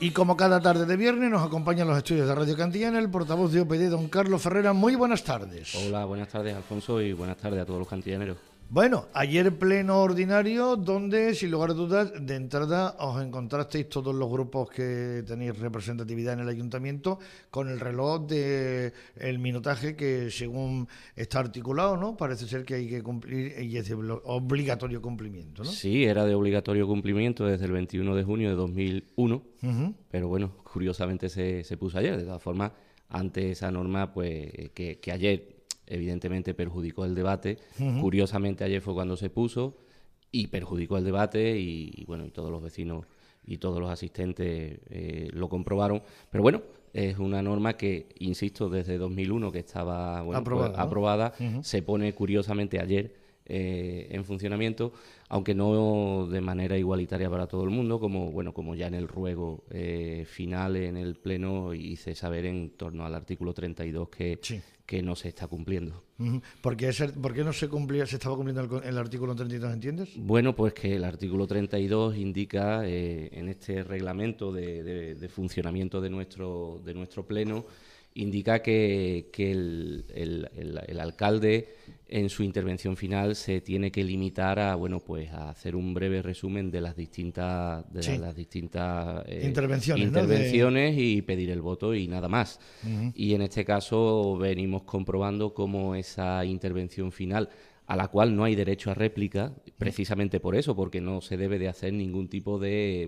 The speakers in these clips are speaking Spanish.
Y como cada tarde de viernes nos acompaña en los estudios de Radio Cantillana el portavoz de OPD, don Carlos Ferrera. Muy buenas tardes. Hola, buenas tardes, Alfonso, y buenas tardes a todos los cantillaneros. Bueno, ayer pleno ordinario donde, sin lugar a dudas, de entrada os encontrasteis todos los grupos que tenéis representatividad en el ayuntamiento con el reloj de el minutaje que según está articulado, ¿no? Parece ser que hay que cumplir y es de obligatorio cumplimiento, ¿no? Sí, era de obligatorio cumplimiento desde el 21 de junio de 2001, pero bueno, curiosamente se puso ayer. De todas formas, ante esa norma, pues que ayer evidentemente perjudicó el debate. Curiosamente ayer fue cuando se puso y perjudicó el debate y bueno, y todos los vecinos y todos los asistentes lo comprobaron. Pero bueno, es una norma que, insisto, desde 2001 que estaba aprobada, se pone curiosamente ayer en funcionamiento, aunque no de manera igualitaria para todo el mundo, como ya en el ruego final en el Pleno hice saber en torno al artículo 32 que no se está cumpliendo. ¿Por qué no se cumplía, se estaba cumpliendo el artículo 32, entiendes? Bueno, pues que el artículo 32 indica en este reglamento de funcionamiento de nuestro Pleno, indica que el alcalde en su intervención final se tiene que limitar a a hacer un breve resumen de las distintas intervenciones, ¿no? Y pedir el voto y nada más. Y en este caso venimos comprobando cómo esa intervención final, a la cual no hay derecho a réplica, precisamente por eso, porque no se debe de hacer ningún tipo de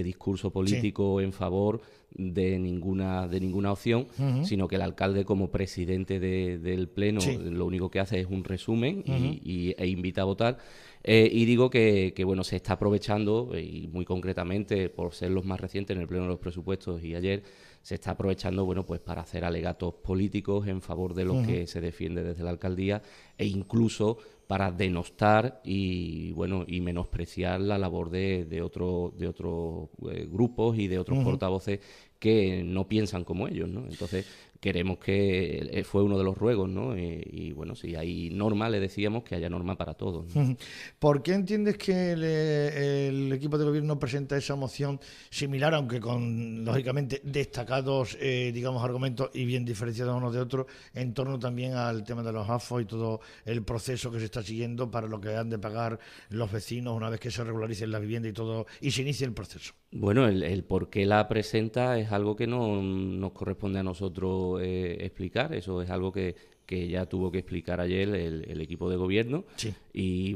discurso político en favor de ninguna opción, sino que el alcalde, como presidente del Pleno, lo único que hace es un resumen e invita a votar. Y digo que se está aprovechando, y muy concretamente por ser los más recientes en el Pleno de los Presupuestos y ayer, se está aprovechando para hacer alegatos políticos en favor de lo que se defiende desde la alcaldía e incluso para denostar y menospreciar la labor de otros grupos y de otros portavoces que no piensan como ellos, ¿no? Entonces queremos que fue uno de los ruegos, ¿no? Si hay norma, le decíamos que haya norma para todos, ¿no? ¿Por qué entiendes que el equipo de gobierno presenta esa moción similar, aunque con, lógicamente, destacados, argumentos y bien diferenciados unos de otros, en torno también al tema de los AFO y todo el proceso que se está siguiendo para lo que han de pagar los vecinos una vez que se regularice la vivienda y todo, y se inicie el proceso? Bueno, el por qué la presenta es algo que no nos corresponde a nosotros explicar. Eso es algo que ya tuvo que explicar ayer el equipo de gobierno. Sí. ¿Y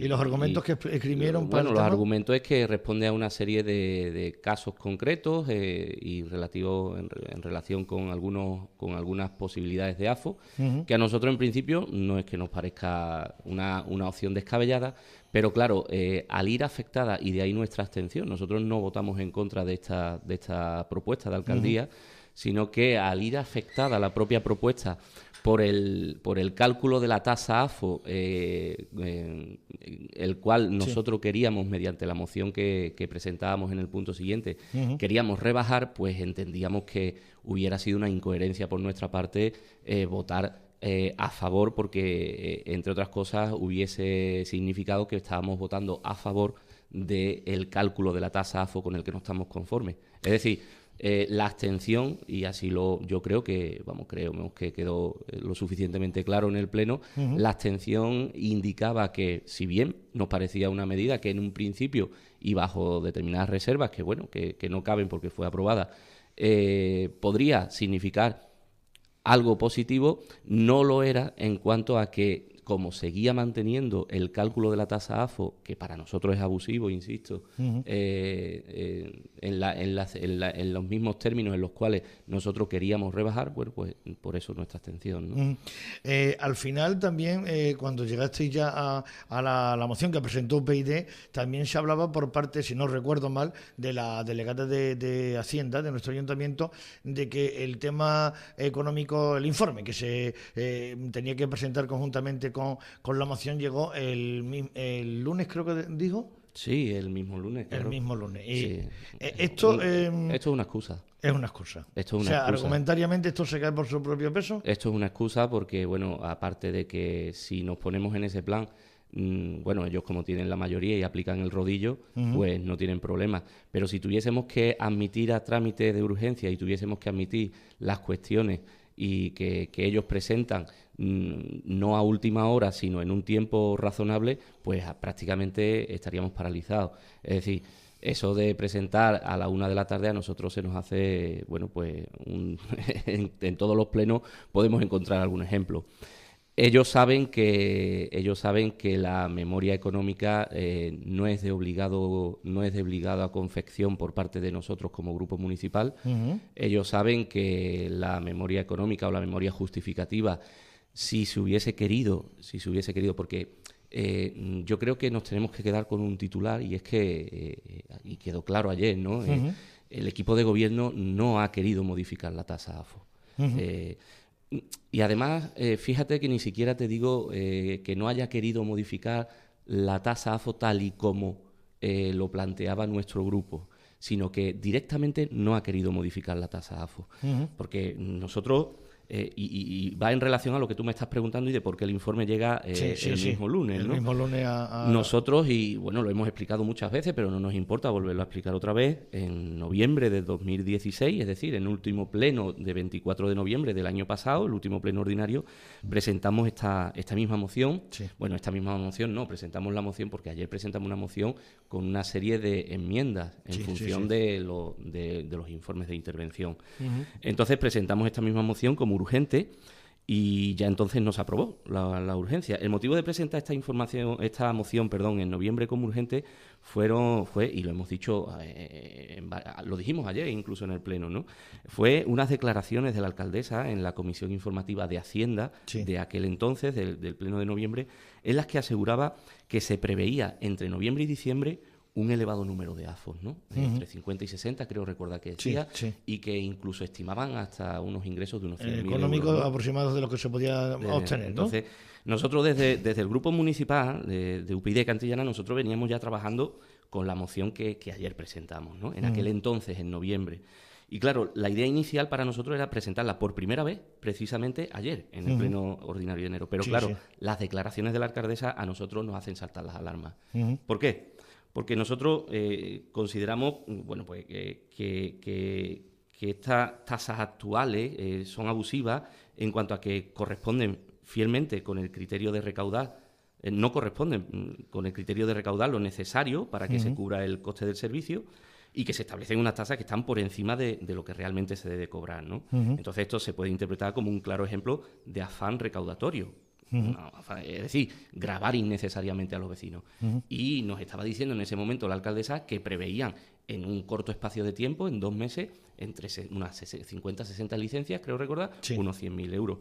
los argumentos que esgrimieron para los argumentos es que responde a una serie de casos concretos y relativos en relación con algunas posibilidades de AFO, que a nosotros en principio no es que nos parezca una opción descabellada, pero claro, al ir afectada, y de ahí nuestra abstención, nosotros no votamos en contra de esta propuesta de alcaldía, sino que al ir afectada la propia propuesta por el cálculo de la tasa AFO, el cual nosotros queríamos, mediante la moción que presentábamos en el punto siguiente, queríamos rebajar, pues entendíamos que hubiera sido una incoherencia por nuestra parte votar a favor, porque, entre otras cosas, hubiese significado que estábamos votando a favor del cálculo de la tasa AFO con el que no estamos conformes. Es decir, la abstención, y así yo creo que quedó lo suficientemente claro en el Pleno, la abstención indicaba que, si bien nos parecía una medida que en un principio y bajo determinadas reservas, que no caben porque fue aprobada, podría significar algo positivo, no lo era en cuanto a que, como seguía manteniendo el cálculo de la tasa AFO, que para nosotros es abusivo, insisto, en los mismos términos en los cuales nosotros queríamos rebajar, pues por eso nuestra abstención, ¿no? Al final también, cuando llegasteis ya a la moción que presentó UPyD, también se hablaba por parte, si no recuerdo mal, de la delegada de Hacienda de nuestro ayuntamiento, de que el tema económico, el informe que se tenía que presentar conjuntamente con la moción, llegó el lunes, creo que dijo. Sí, el mismo lunes. Claro. El mismo lunes. Y sí. Esto es una excusa. Es una excusa. Esto es una excusa. Argumentariamente esto se cae por su propio peso. Esto es una excusa porque, aparte de que si nos ponemos en ese plan, bueno, ellos como tienen la mayoría y aplican el rodillo, pues no tienen problema. Pero si tuviésemos que admitir a trámite de urgencia y tuviésemos que admitir las cuestiones y que ellos presentan no a última hora, sino en un tiempo razonable, pues prácticamente estaríamos paralizados. Es decir, eso de presentar a la 1 de la tarde a nosotros se nos hace, bueno, pues en todos los plenos podemos encontrar algún ejemplo. Ellos saben que la memoria económica no es de obligada confección por parte de nosotros como grupo municipal. Ellos saben que la memoria económica o la memoria justificativa, si se hubiese querido, porque yo creo que nos tenemos que quedar con un titular, y es que, y quedó claro ayer, ¿no? El equipo de gobierno no ha querido modificar la tasa AFO. Y además, fíjate que ni siquiera te digo que no haya querido modificar la tasa AFO tal y como lo planteaba nuestro grupo, sino que directamente no ha querido modificar la tasa AFO. Porque nosotros, y va en relación a lo que tú me estás preguntando y de por qué el informe llega el mismo lunes, ¿no? El mismo lunes Nosotros, y bueno, lo hemos explicado muchas veces, pero no nos importa volverlo a explicar otra vez, en noviembre de 2016, es decir, en el último pleno de 24 de noviembre del año pasado, el último pleno ordinario, presentamos esta misma moción. Bueno, esta misma moción no, presentamos la moción porque ayer presentamos una moción con una serie de enmiendas en función de los informes de intervención. Entonces presentamos esta misma moción como urgente y ya entonces no se aprobó la urgencia. El motivo de presentar esta moción en noviembre como urgente fue, y lo hemos dicho, lo dijimos ayer incluso en el pleno, ¿no? Fue unas declaraciones de la alcaldesa en la comisión informativa de Hacienda de aquel entonces, del pleno de noviembre, en las que aseguraba que se preveía entre noviembre y diciembre un elevado número de AFOs, ¿no? Entre 50 y 60, creo recordar que decía, y que incluso estimaban hasta unos ingresos de unos 100.000 económicos euros, ¿no? Aproximados de lo que se podía obtener, ¿no? Entonces, nosotros desde el grupo municipal de UPyD Cantillana, nosotros veníamos ya trabajando con la moción que ayer presentamos, ¿no? En aquel entonces, en noviembre. Y claro, la idea inicial para nosotros era presentarla por primera vez, precisamente ayer, en el pleno ordinario de enero. Pero las declaraciones de la alcaldesa a nosotros nos hacen saltar las alarmas. ¿Por qué? Porque nosotros consideramos, bueno, pues que estas tasas actuales son abusivas en cuanto a que corresponden fielmente con el criterio de recaudar, no corresponden con el criterio de recaudar lo necesario para que se cubra el coste del servicio, y que se establecen unas tasas que están por encima de lo que realmente se debe cobrar, ¿no? Entonces esto se puede interpretar como un claro ejemplo de afán recaudatorio. Es decir, gravar innecesariamente a los vecinos. Y nos estaba diciendo en ese momento la alcaldesa que preveían en un corto espacio de tiempo, en 2 meses, entre unas 50, 60 licencias, creo recordar, unos 100.000 euros.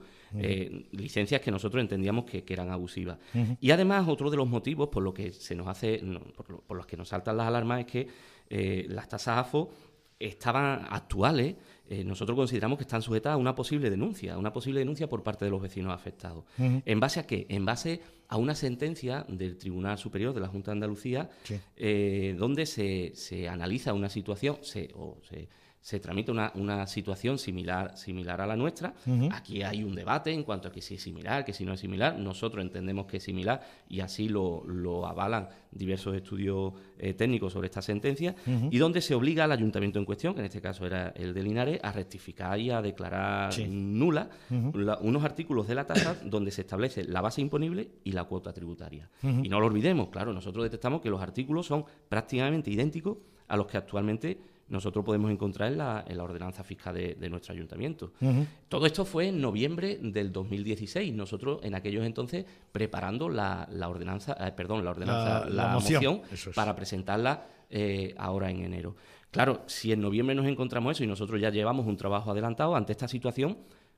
Licencias que nosotros entendíamos que eran abusivas. Y además, otro de los motivos por los que se nos hace, por los que nos saltan las alarmas es que las tasas AFO estaban actuales. Nosotros consideramos que están sujetas a una posible denuncia por parte de los vecinos afectados. ¿En base a qué? En base a una sentencia del Tribunal Superior de la Junta de Andalucía, donde se analiza una situación, se tramita una situación similar a la nuestra. Aquí hay un debate en cuanto a que si es similar, que si no es similar. Nosotros entendemos que es similar y así lo avalan diversos estudios técnicos sobre esta sentencia, y donde se obliga al ayuntamiento en cuestión, que en este caso era el de Linares, a rectificar y a declarar nula unos artículos de la tasa donde se establece la base imponible y la cuota tributaria. Y no lo olvidemos, claro, nosotros detectamos que los artículos son prácticamente idénticos a los que actualmente nosotros podemos encontrar en la ordenanza fiscal de nuestro ayuntamiento. Todo esto fue en noviembre del 2016. Nosotros en aquellos entonces preparando la moción para presentarla ahora en enero. Claro, si en noviembre nos encontramos eso y nosotros ya llevamos un trabajo adelantado ante esta situación,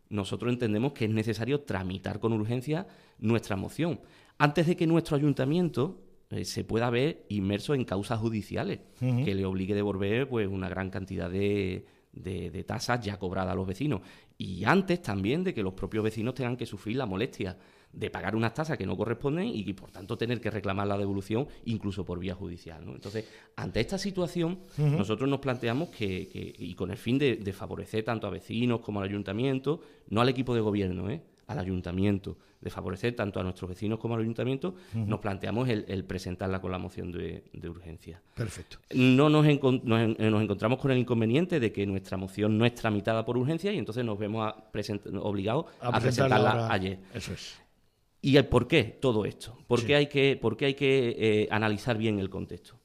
nosotros entendemos que es necesario tramitar con urgencia nuestra moción antes de que nuestro ayuntamiento se pueda ver inmerso en causas judiciales que le obligue a devolver pues una gran cantidad de tasas ya cobradas a los vecinos, y antes también de que los propios vecinos tengan que sufrir la molestia de pagar unas tasas que no corresponden y por tanto tener que reclamar la devolución incluso por vía judicial, ¿no? Entonces, ante esta situación, nosotros nos planteamos que y con el fin de favorecer tanto a vecinos como al ayuntamiento, no al equipo de gobierno, al ayuntamiento, de favorecer tanto a nuestros vecinos como al ayuntamiento, nos planteamos el presentarla con la moción de urgencia. Perfecto. No nos encontramos con el inconveniente de que nuestra moción no es tramitada por urgencia y entonces nos vemos obligados a presentarla ayer. Eso es. ¿Y el por qué todo esto? ¿Por qué hay que analizar bien el contexto?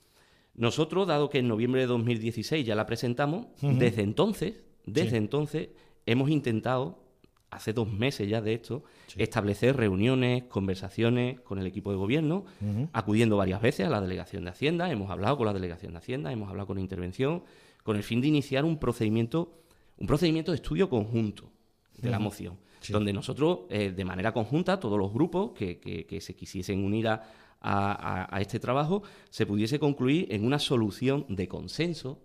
Nosotros, dado que en noviembre de 2016 ya la presentamos, desde entonces hemos intentado, hace 2 meses ya de esto, establecer reuniones, conversaciones con el equipo de gobierno, acudiendo varias veces a la Delegación de Hacienda, hemos hablado con la Delegación de Hacienda, hemos hablado con Intervención, con el fin de iniciar un procedimiento de estudio conjunto de la moción, donde nosotros, de manera conjunta, todos los grupos que se quisiesen unir a este trabajo, se pudiese concluir en una solución de consenso,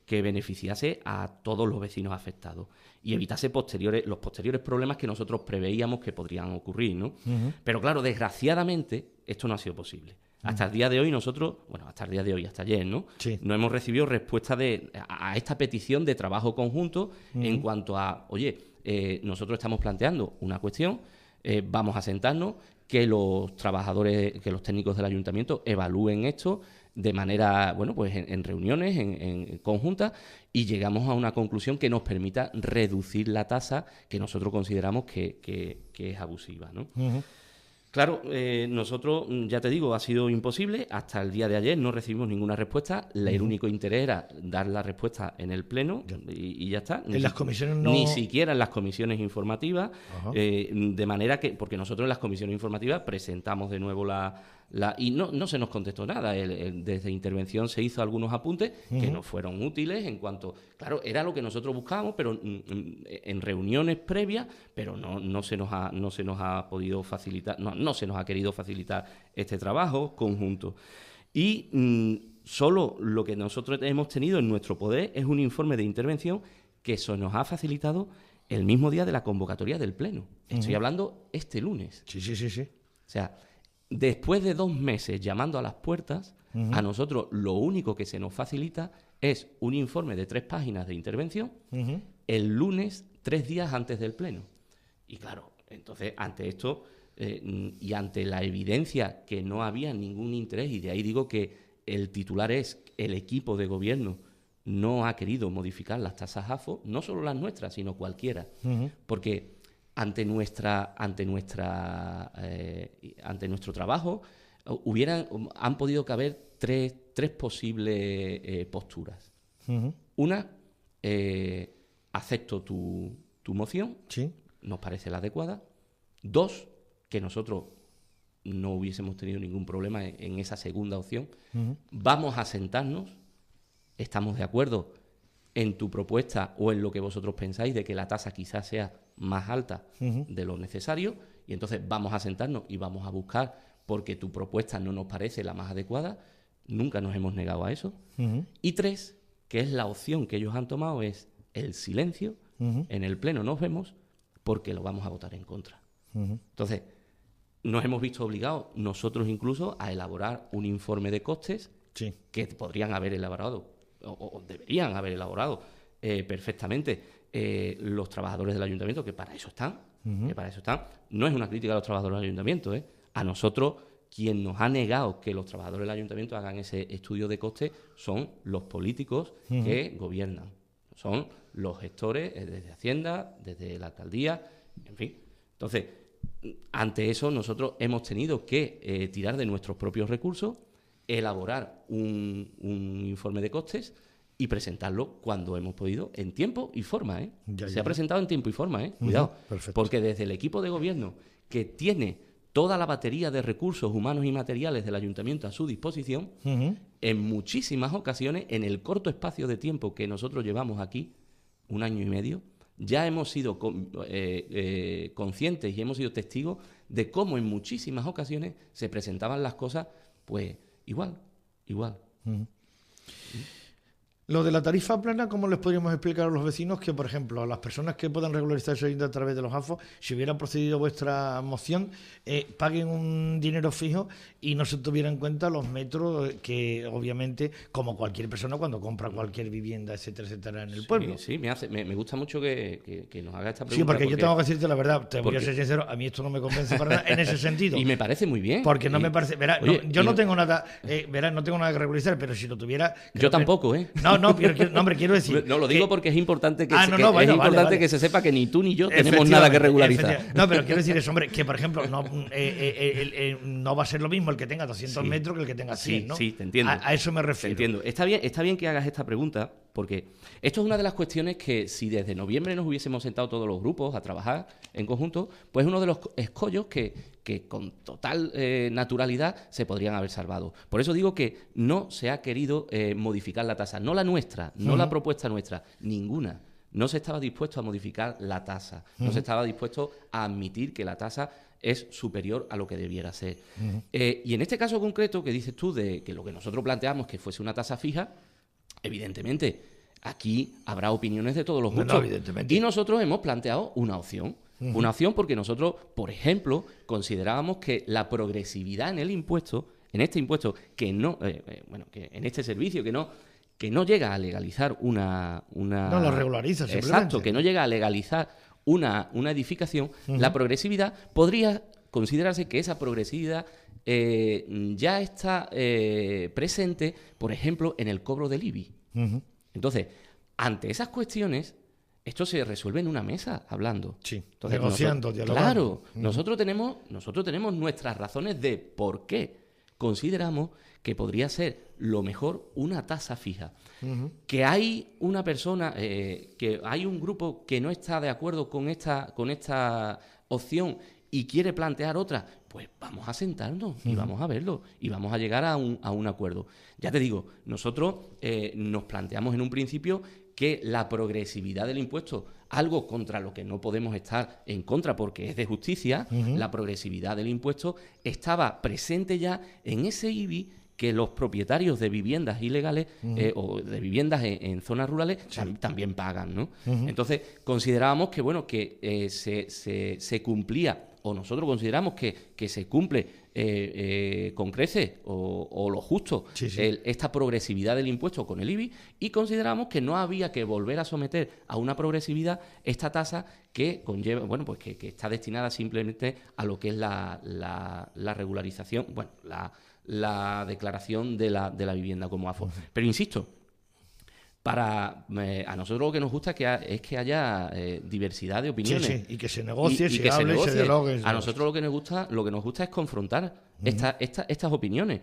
que beneficiase a todos los vecinos afectados y evitase los posteriores problemas que nosotros preveíamos que podrían ocurrir, ¿no? Pero claro, desgraciadamente, esto no ha sido posible. Hasta el día de hoy hasta ayer, ¿no? No hemos recibido respuesta a esta petición de trabajo conjunto en cuanto a, nosotros estamos planteando una cuestión, vamos a sentarnos, que los trabajadores, que los técnicos del ayuntamiento evalúen esto de manera, en reuniones, en conjuntas, y llegamos a una conclusión que nos permita reducir la tasa que nosotros consideramos que es abusiva, ¿no? Claro, nosotros, ya te digo, ha sido imposible. Hasta el día de ayer no recibimos ninguna respuesta. El único interés era dar la respuesta en el Pleno y ya está. En las comisiones no... Ni siquiera en las comisiones informativas. De manera que... Porque nosotros en las comisiones informativas presentamos de nuevo y no se nos contestó nada. Desde Intervención se hizo algunos apuntes que no fueron útiles en cuanto... Claro, era lo que nosotros buscábamos, pero en reuniones previas, pero no se nos ha podido facilitar, no se nos ha querido facilitar este trabajo conjunto. Y solo lo que nosotros hemos tenido en nuestro poder es un informe de Intervención que se nos ha facilitado el mismo día de la convocatoria del Pleno. Estoy hablando este lunes. Sí. O sea, después de 2 meses llamando a las puertas, a nosotros lo único que se nos facilita es un informe de 3 páginas de Intervención el lunes, 3 días antes del Pleno. Y claro, entonces, ante esto y ante la evidencia que no había ningún interés, y de ahí digo que el titular es el equipo de gobierno no ha querido modificar las tasas AFO, no solo las nuestras, sino cualquiera, porque ante nuestro trabajo han podido caber tres posibles posturas. Una, acepto tu moción, nos parece la adecuada. 2, que nosotros no hubiésemos tenido ningún problema en esa segunda opción. Vamos a sentarnos, estamos de acuerdo en tu propuesta o en lo que vosotros pensáis de que la tasa quizás sea más alta de lo necesario, y entonces vamos a sentarnos y vamos a buscar, porque tu propuesta no nos parece la más adecuada. Nunca nos hemos negado a eso. Y 3, que es la opción que ellos han tomado, es el silencio. En el Pleno nos vemos porque lo vamos a votar en contra. Entonces, nos hemos visto obligados nosotros incluso a elaborar un informe de costes que podrían haber elaborado o deberían haber elaborado perfectamente los trabajadores del ayuntamiento, que para eso están. No es una crítica a los trabajadores del ayuntamiento, a nosotros. Quien nos ha negado que los trabajadores del ayuntamiento hagan ese estudio de costes son los políticos que gobiernan. Son los gestores desde Hacienda, desde la alcaldía, en fin. Entonces, ante eso nosotros hemos tenido que tirar de nuestros propios recursos, elaborar un informe de costes y presentarlo cuando hemos podido, en tiempo y forma. Se ha presentado en tiempo y forma, cuidado. Porque desde el equipo de gobierno, que tiene toda la batería de recursos humanos y materiales del ayuntamiento a su disposición, en muchísimas ocasiones, en el corto espacio de tiempo que nosotros llevamos aquí, 1 año y medio, ya hemos sido conscientes y hemos sido testigos de cómo en muchísimas ocasiones se presentaban las cosas, pues, igual. Lo de la tarifa plana, ¿cómo les podríamos explicar a los vecinos que, por ejemplo, a las personas que puedan regularizar su vivienda a través de los AFOs, si hubiera procedido vuestra moción, paguen un dinero fijo y no se tuviera en cuenta los metros que, obviamente, como cualquier persona cuando compra cualquier vivienda, etcétera, etcétera, en el pueblo? Sí, me gusta mucho que nos haga esta pregunta. Sí, porque yo tengo que decirte la verdad, voy a ser sincero, a mí esto no me convence para nada en ese sentido. Y me parece muy bien. Porque no me parece... Verá, Oye, yo no tengo nada... verá, no tengo nada que regularizar, pero si lo tuviera... Yo tampoco, ¿eh? Hombre, quiero decir... No, lo digo porque es importante que, vale. que se sepa que ni tú ni yo tenemos nada que regularizar. No, pero quiero decir eso, hombre, que por ejemplo no va a ser lo mismo el que tenga 200 metros que el que tenga 100, ¿no? Sí, te entiendo. A eso me refiero. Te entiendo. Está bien que hagas esta pregunta, porque esto es una de las cuestiones que si desde noviembre nos hubiésemos sentado todos los grupos a trabajar en conjunto, pues uno de los escollos que con total naturalidad se podrían haber salvado. Por eso digo que no se ha querido modificar la tasa, no la nuestra, no la propuesta nuestra, ninguna. No se estaba dispuesto a modificar la tasa, no se estaba dispuesto a admitir que la tasa es superior a lo que debiera ser. Y en este caso concreto que dices tú de que lo que nosotros planteamos que fuese una tasa fija, evidentemente aquí habrá opiniones de todos los gustos. No, evidentemente. Y nosotros hemos planteado una opción. Una opción porque nosotros, por ejemplo, considerábamos que la progresividad en el impuesto, en este impuesto, que no, que en este servicio, que no llega a legalizar una... No lo regulariza, simplemente. Exacto, que no llega a legalizar una edificación, la progresividad podría considerarse que esa progresividad ya está presente, por ejemplo, en el cobro del IBI. Entonces, ante esas cuestiones, esto se resuelve en una mesa, hablando. Sí, entonces, negociando, dialogando. Claro, nosotros tenemos nuestras razones de por qué consideramos que podría ser lo mejor una tasa fija. Que hay una persona, que hay un grupo que no está de acuerdo con esta opción y quiere plantear otra, pues vamos a sentarnos y vamos a verlo y vamos a llegar a un acuerdo. Ya te digo, nosotros nos planteamos en un principio que la progresividad del impuesto, algo contra lo que no podemos estar en contra porque es de justicia, la progresividad del impuesto estaba presente ya en ese IBI que los propietarios de viviendas ilegales o de viviendas en zonas rurales también pagan, ¿no? Entonces, considerábamos que, bueno, que se cumplía, o nosotros consideramos que se cumple con creces o lo justo esta progresividad del impuesto con el IBI, y consideramos que no había que volver a someter a una progresividad esta tasa que conlleva, bueno, pues que está destinada simplemente a lo que es la regularización, bueno, la declaración de la vivienda como AFO. Pero insisto, a nosotros lo que nos gusta es que haya diversidad de opiniones. Y que se negocie, se hable, se dialogue. A nosotros lo que nos gusta es confrontar estas opiniones.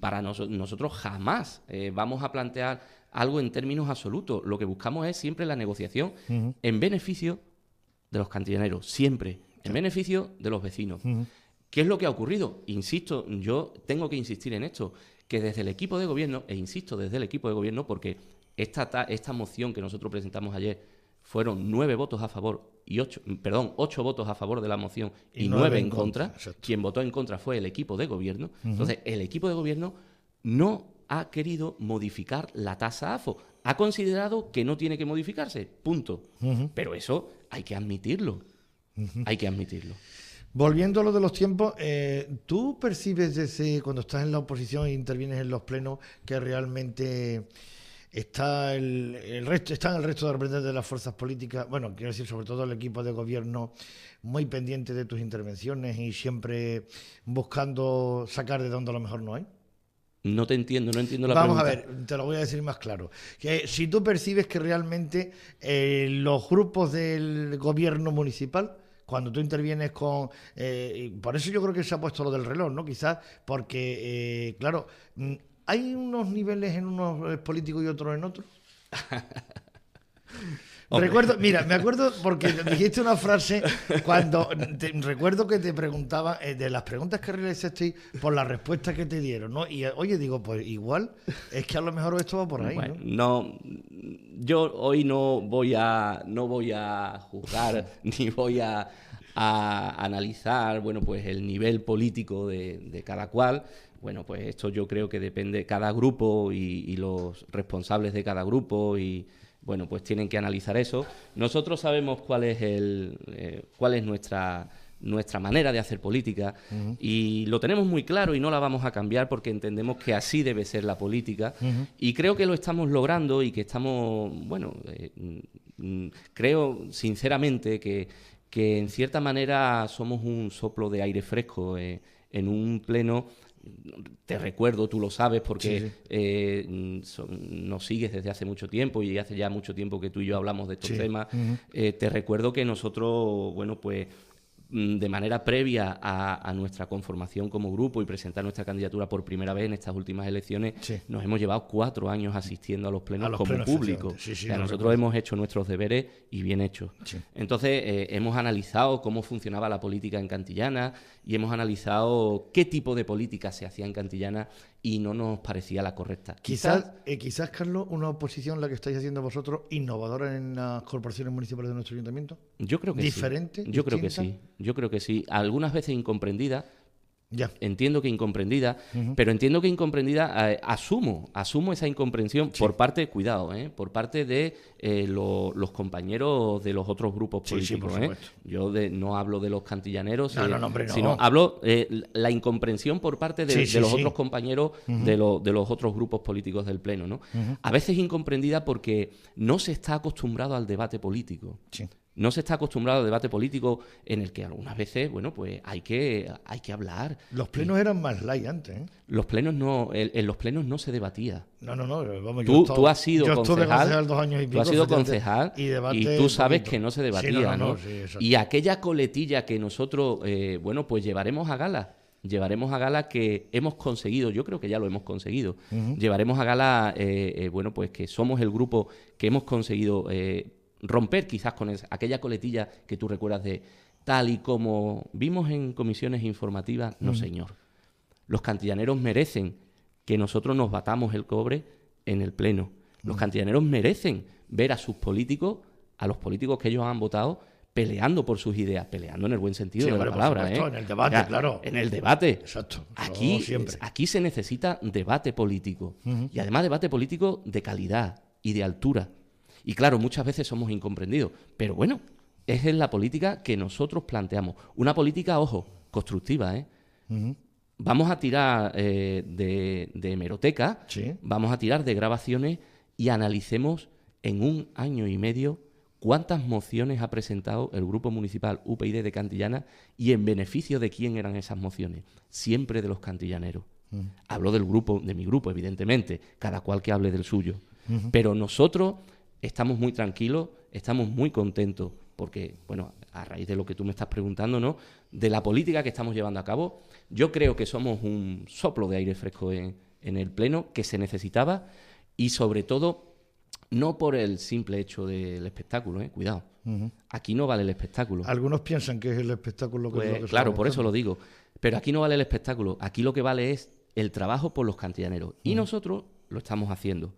Para nosotros jamás vamos a plantear algo en términos absolutos. Lo que buscamos es siempre la negociación en beneficio de los cantineros, siempre, en beneficio de los vecinos. ¿Qué es lo que ha ocurrido? Insisto, yo tengo que insistir en esto, que desde el equipo de gobierno, desde el equipo de gobierno, porque esta moción que nosotros presentamos ayer fueron 9 votos a favor y 8 votos a favor de la moción y 9 en contra. Quien votó en contra fue el equipo de gobierno. Entonces, el equipo de gobierno no ha querido modificar la tasa AFO. Ha considerado que no tiene que modificarse, punto. Pero eso hay que admitirlo. Hay que admitirlo. Volviendo a lo de los tiempos, ¿tú percibes desde cuando estás en la oposición e intervienes en los plenos que realmente está en el resto de representantes de las fuerzas políticas, bueno, quiero decir, sobre todo el equipo de gobierno, muy pendiente de tus intervenciones y siempre buscando sacar de donde a lo mejor no hay? No entiendo la pregunta. Vamos a ver, te lo voy a decir más claro. Que si tú percibes que realmente los grupos del gobierno municipal, cuando tú intervienes con... por eso yo creo que se ha puesto lo del reloj, ¿no? Quizás porque, claro, hay unos niveles en unos políticos y otros en otros. Me acuerdo porque dijiste una frase cuando recuerdo que te preguntaba de las preguntas que realizaste por las respuestas que te dieron, ¿no? Y oye, digo, pues igual es que a lo mejor esto va por ahí, bueno, ¿no? Yo hoy no voy a juzgar ni voy a analizar, bueno, pues el nivel político de cada cual. bueno, pues esto yo creo que depende cada grupo y los responsables de cada grupo y, bueno, pues tienen que analizar eso. Nosotros sabemos cuál es nuestra manera de hacer política y lo tenemos muy claro y no la vamos a cambiar porque entendemos que así debe ser la política y creo que lo estamos logrando y que estamos, bueno, creo sinceramente que en cierta manera somos un soplo de aire fresco en un pleno. Te recuerdo, tú lo sabes porque nos sigues desde hace mucho tiempo y hace ya mucho tiempo que tú y yo hablamos de estos temas. Te recuerdo que nosotros, bueno, pues de manera previa a nuestra conformación como grupo y presentar nuestra candidatura por primera vez en estas últimas elecciones, nos hemos llevado 4 años asistiendo a los plenos como público. O sea, nosotros hemos hecho nuestros deberes y bien hechos. Entonces, hemos analizado cómo funcionaba la política en Cantillana y hemos analizado qué tipo de política se hacía en Cantillana y no nos parecía la correcta. Quizás, Carlos, una oposición, la que estáis haciendo vosotros, innovadora en las corporaciones municipales de nuestro ayuntamiento. Yo creo que ¿Diferente? Sí. Yo creo que sí. Yo creo que sí. Algunas veces incomprendida. Ya. Entiendo que incomprendida, pero entiendo que incomprendida, asumo esa incomprensión por parte, cuidado, por parte de los compañeros de los otros grupos políticos. Yo no hablo de los cantillaneros, sino hablo la incomprensión por parte de los otros compañeros de los otros grupos políticos del Pleno, ¿no? A veces incomprendida porque no se está acostumbrado al debate político. Sí. No se está acostumbrado al debate político en el que algunas veces, bueno, pues hay que hablar. Los plenos eran más light antes, ¿eh? Los plenos no, en los plenos no se debatía. No, vamos, tú has sido concejal, 2 años y pico, tú has sido concejal y tú sabes que no se debatía, ¿no? Y aquella coletilla que nosotros, bueno, pues llevaremos a gala que hemos conseguido, yo creo que ya lo hemos conseguido, llevaremos a gala, bueno, pues que somos el grupo que hemos conseguido romper quizás con aquella coletilla que tú recuerdas de tal y como vimos en comisiones informativas, no señor. Los cantillaneros merecen que nosotros nos batamos el cobre en el Pleno. Los cantillaneros merecen ver a sus políticos, a los políticos que ellos han votado, peleando por sus ideas, peleando en el buen sentido de la palabra. En el debate, claro. En el debate. Exacto. Aquí se necesita debate político. Y además debate político de calidad y de altura. Y claro, muchas veces somos incomprendidos, pero bueno, esa es la política que nosotros planteamos. Una política, ojo, constructiva, ¿eh? Vamos a tirar de hemeroteca, vamos a tirar de grabaciones y analicemos en 1 año y medio cuántas mociones ha presentado el Grupo Municipal UPyD de Cantillana y en beneficio de quién eran esas mociones. Siempre de los cantillaneros. Hablo de mi grupo, evidentemente, cada cual que hable del suyo. Pero nosotros estamos muy tranquilos, estamos muy contentos, porque, bueno, a raíz de lo que tú me estás preguntando, ¿no?, de la política que estamos llevando a cabo, yo creo que somos un soplo de aire fresco en el Pleno que se necesitaba y, sobre todo, no por el simple hecho del espectáculo, cuidado. Aquí no vale el espectáculo. Algunos piensan que es el espectáculo que... Pues, claro, por eso lo digo. Pero aquí no vale el espectáculo. Aquí lo que vale es el trabajo por los cantillaneros. Y nosotros lo estamos haciendo.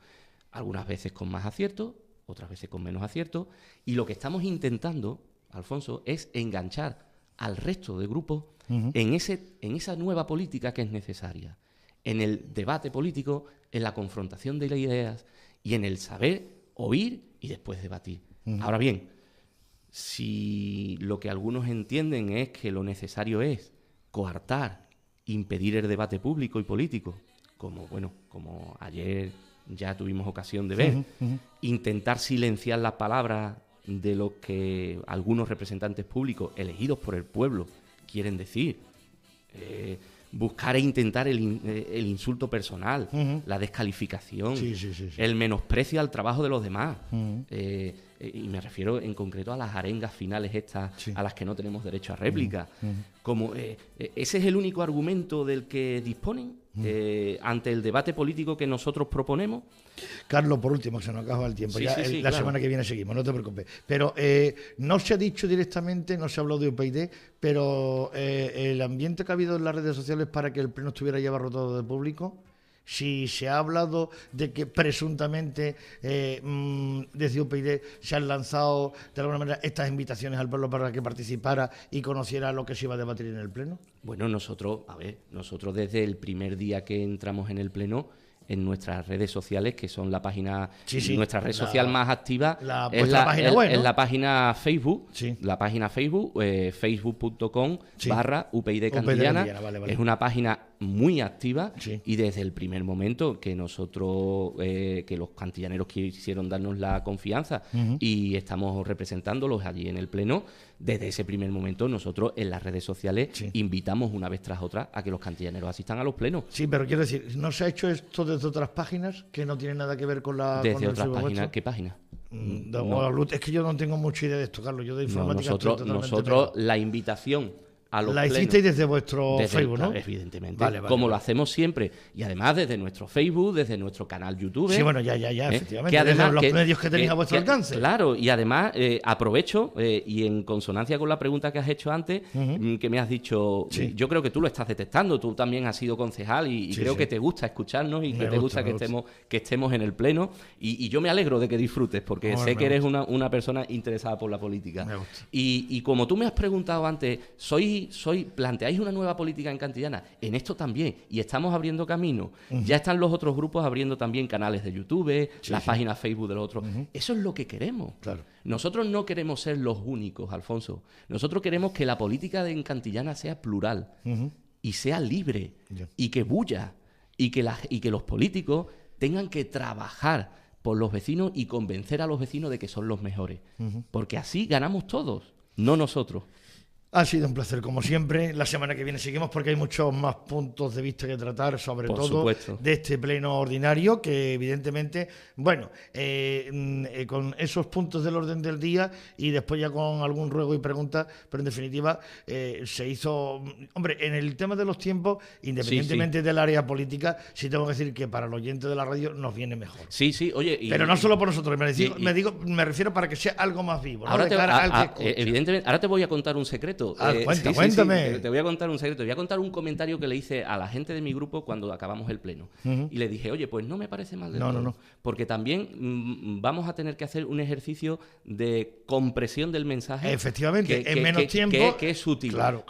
Algunas veces con más acierto, otras veces con menos acierto, y lo que estamos intentando, Alfonso, es enganchar al resto de grupos en esa nueva política que es necesaria, en el debate político, en la confrontación de las ideas y en el saber oír y después debatir. Ahora bien, si lo que algunos entienden es que lo necesario es coartar, impedir el debate público y político, como ayer ya tuvimos ocasión de ver, intentar silenciar las palabras de lo que algunos representantes públicos elegidos por el pueblo quieren decir, buscar e intentar el insulto personal, la descalificación, el menosprecio al trabajo de los demás, y me refiero en concreto a las arengas finales estas a las que no tenemos derecho a réplica. Como ese es el único argumento del que disponen ante el debate político que nosotros proponemos. Carlos, por último, se nos acaba el tiempo. La semana que viene seguimos, no te preocupes. Pero no se ha dicho directamente, no se ha hablado de UPyD, pero el ambiente que ha habido en las redes sociales para que el Pleno estuviera ya abarrotado de público, si se ha hablado de que presuntamente desde UPyD se han lanzado de alguna manera estas invitaciones al pueblo para que participara y conociera lo que se iba a debatir en el Pleno? Bueno, nosotros desde el primer día que entramos en el Pleno, en nuestras redes sociales, que son la página, nuestra red social más activa es la página Facebook, la página Facebook, facebook.com/UPyD Cantillana. Vale. Es una página muy activa y desde el primer momento que nosotros, que los cantillaneros quisieron darnos la confianza y estamos representándolos allí en el Pleno, desde ese primer momento nosotros en las redes sociales invitamos una vez tras otra a que los cantillaneros asistan a los plenos. Sí, pero quiero decir, ¿no se ha hecho esto desde otras páginas que no tienen nada que ver con la... ¿Desde otras páginas? ¿Qué página? No. Es que yo no tengo mucha idea de esto, Carlos. Yo de informática nosotros la invitación a los plenos, hicisteis desde vuestro Facebook, ¿no? Evidentemente, como lo hacemos siempre. Y además desde nuestro Facebook, desde nuestro canal YouTube. Sí, bueno, ya, efectivamente. Que además, desde los medios que tenéis a vuestro alcance. Claro, y además aprovecho, y en consonancia con la pregunta que has hecho antes, que me has dicho, yo creo que tú lo estás detectando, tú también has sido concejal y creo que te gusta escucharnos y que te gusta que estemos en el Pleno. Y yo me alegro de que disfrutes, porque sé que eres una persona interesada por la política. Y como tú me has preguntado antes, planteáis una nueva política en Cantillana, en esto también, y estamos abriendo camino. Ya están los otros grupos abriendo también canales de YouTube, las páginas Facebook de los otros. Eso es lo que queremos. Claro. Nosotros no queremos ser los únicos, Alfonso. Nosotros queremos que la política en Cantillana sea plural y sea libre y que bulla y que los políticos tengan que trabajar por los vecinos y convencer a los vecinos de que son los mejores. Porque así ganamos todos, no nosotros. Ha sido un placer, como siempre. La semana que viene seguimos porque hay muchos más puntos de vista que tratar, sobre todo de este pleno ordinario, que evidentemente, bueno, con esos puntos del orden del día y después ya con algún ruego y pregunta, pero en definitiva se hizo... Hombre, en el tema de los tiempos, independientemente del área política, sí tengo que decir que para el oyente de la radio nos viene mejor. Sí, oye... Pero no solo por nosotros, me refiero para que sea algo más vivo, ¿no? Ahora evidentemente, ahora te voy a contar un secreto. Cuéntame. Te voy a contar un secreto. Te voy a contar un comentario que le hice a la gente de mi grupo cuando acabamos el pleno. Y le dije, oye, pues no me parece mal del todo. No. Porque también vamos a tener que hacer un ejercicio de compresión del mensaje. Efectivamente, en menos tiempo. Que es útil. Claro.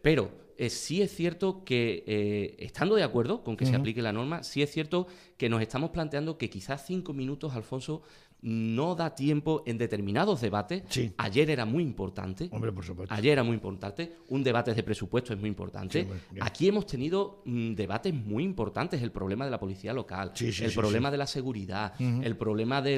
Pero sí es cierto que, estando de acuerdo con que se aplique la norma, sí es cierto que nos estamos planteando que quizás 5 minutos, Alfonso, no da tiempo en determinados debates. Ayer era muy importante. Hombre, por supuesto. Ayer era muy importante. Un debate de presupuesto es muy importante. Aquí hemos tenido debates muy importantes. El problema de la policía local, el problema de la seguridad, el problema de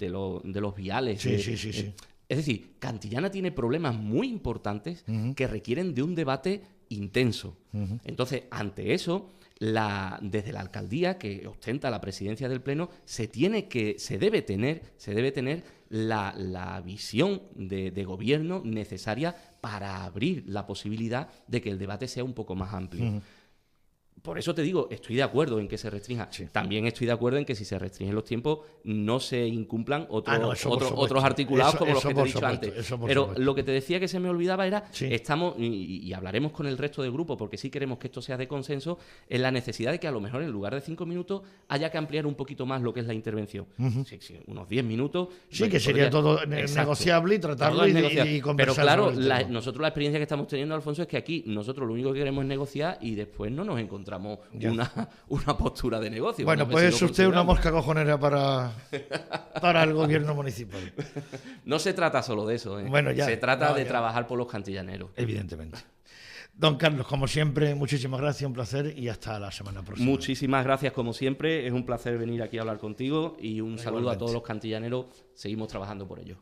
los viales. Es decir, Cantillana tiene problemas muy importantes que requieren de un debate intenso. Entonces, ante eso, desde la alcaldía, que ostenta la presidencia del Pleno, se debe tener la visión de gobierno necesaria para abrir la posibilidad de que el debate sea un poco más amplio. Por eso te digo, estoy de acuerdo en que se restrinja. También estoy de acuerdo en que si se restringen los tiempos no se incumplan otros articulados como los que te he dicho antes. Pero lo que te decía que se me olvidaba era, estamos, y hablaremos con el resto del grupo, porque sí queremos que esto sea de consenso, en la necesidad de que a lo mejor en lugar de 5 minutos haya que ampliar un poquito más lo que es la intervención. Unos 10 minutos. Que sería todo negociable y tratarlo y conversar. Pero claro, nosotros la experiencia que estamos teniendo, Alfonso, es que aquí nosotros lo único que queremos es negociar y después no nos encontramos una postura de negocio. Bueno, pues es usted una mosca cojonera para el gobierno municipal. No se trata solo de eso, se trata de trabajar por los cantillaneros. Evidentemente. Don Carlos, como siempre, muchísimas gracias, un placer y hasta la semana próxima. Muchísimas gracias, como siempre. Es un placer venir aquí a hablar contigo y un saludo a todos los cantillaneros. Seguimos trabajando por ello.